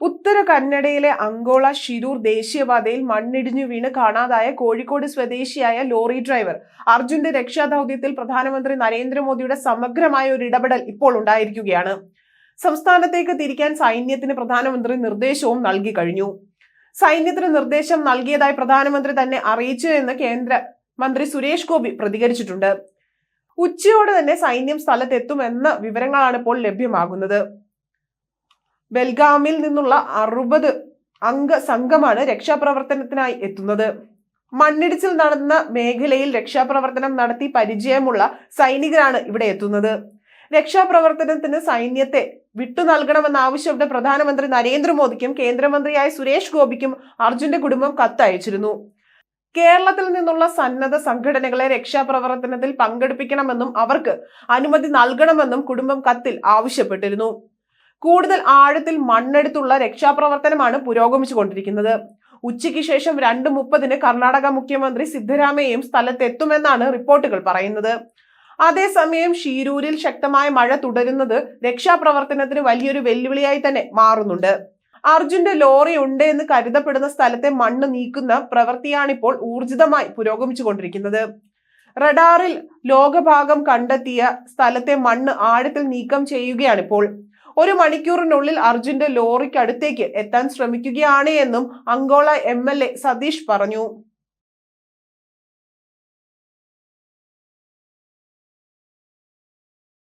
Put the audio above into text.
ഉത്തര കന്നഡയിലെ Angola Shirur ദേശീയപാതയിൽ മണ്ണിടിഞ്ഞു വീണ് കാണാതായ കോഴിക്കോട് സ്വദേശിയായ ലോറി ഡ്രൈവർ അർജുന്റെ രക്ഷാദൌത്യത്തിൽ പ്രധാനമന്ത്രി നരേന്ദ്രമോദിയുടെ സമഗ്രമായ ഒരു ഇടപെടൽ ഇപ്പോൾ ഉണ്ടായിരിക്കുകയാണ്. സംസ്ഥാനത്തേക്ക് തിരിക്കാൻ സൈന്യത്തിന് പ്രധാനമന്ത്രി നിർദ്ദേശവും നൽകി കഴിഞ്ഞു. സൈന്യത്തിന് നിർദ്ദേശം നൽകിയതായി പ്രധാനമന്ത്രി തന്നെ അറിയിച്ചു എന്ന് കേന്ദ്ര മന്ത്രി സുരേഷ് ഗോപി പ്രതികരിച്ചിട്ടുണ്ട്. ഉച്ചയോടെ തന്നെ സൈന്യം സ്ഥലത്തെത്തുമെന്ന വിവരങ്ങളാണ് ഇപ്പോൾ ലഭ്യമാകുന്നത്. ബെൽഗാമിൽ നിന്നുള്ള 60 അംഗ സംഘമാണ് രക്ഷാപ്രവർത്തനത്തിനായി എത്തുന്നത്. മണ്ണിടിച്ചിൽ നടന്ന മേഖലയിൽ രക്ഷാപ്രവർത്തനം നടത്തി പരിചയമുള്ള സൈനികരാണ് ഇവിടെ എത്തുന്നത്. രക്ഷാപ്രവർത്തനത്തിന് സൈന്യത്തെ വിട്ടു നൽകണമെന്നാവശ്യപ്പെട്ട് പ്രധാനമന്ത്രി നരേന്ദ്രമോദിക്കും കേന്ദ്രമന്ത്രിയായ സുരേഷ് ഗോപിക്കും അർജുന്റെ കുടുംബം കത്തയച്ചിരുന്നു. കേരളത്തിൽ നിന്നുള്ള സന്നദ്ധ സംഘടനകളെ രക്ഷാപ്രവർത്തനത്തിൽ പങ്കെടുപ്പിക്കണമെന്നും അവർക്ക് അനുമതി നൽകണമെന്നും കുടുംബം കത്തിൽ ആവശ്യപ്പെട്ടിരുന്നു. കൂടുതൽ ആഴത്തിൽ മണ്ണെടുത്തുള്ള രക്ഷാപ്രവർത്തനമാണ് പുരോഗമിച്ചുകൊണ്ടിരിക്കുന്നത്. ഉച്ചയ്ക്ക് ശേഷം 2:30 കർണാടക മുഖ്യമന്ത്രി സിദ്ധരാമയ്യയും സ്ഥലത്തെത്തുമെന്നാണ് റിപ്പോർട്ടുകൾ പറയുന്നത്. അതേസമയം ഷീരൂരിൽ ശക്തമായ മഴ തുടരുന്നത് രക്ഷാപ്രവർത്തനത്തിന് വലിയൊരു വെല്ലുവിളിയായി തന്നെ മാറുന്നുണ്ട്. അർജുന്റെ ലോറി ഉണ്ട് എന്ന് കരുതപ്പെടുന്ന സ്ഥലത്തെ മണ്ണ് നീക്കുന്ന പ്രവൃത്തിയാണിപ്പോൾ ഊർജിതമായി പുരോഗമിച്ചുകൊണ്ടിരിക്കുന്നത്. റഡാറിൽ ലോകഭാഗം കണ്ടെത്തിയ സ്ഥലത്തെ മണ്ണ് ആഴത്തിൽ നീക്കം ചെയ്യുകയാണിപ്പോൾ. 1 മണിക്കൂറിനുള്ളിൽ അർജുന്റെ ലോറിക്കടുത്തേക്ക് എത്താൻ ശ്രമിക്കുകയാണ് എന്നും അങ്കോള MLA സതീഷ് പറഞ്ഞു.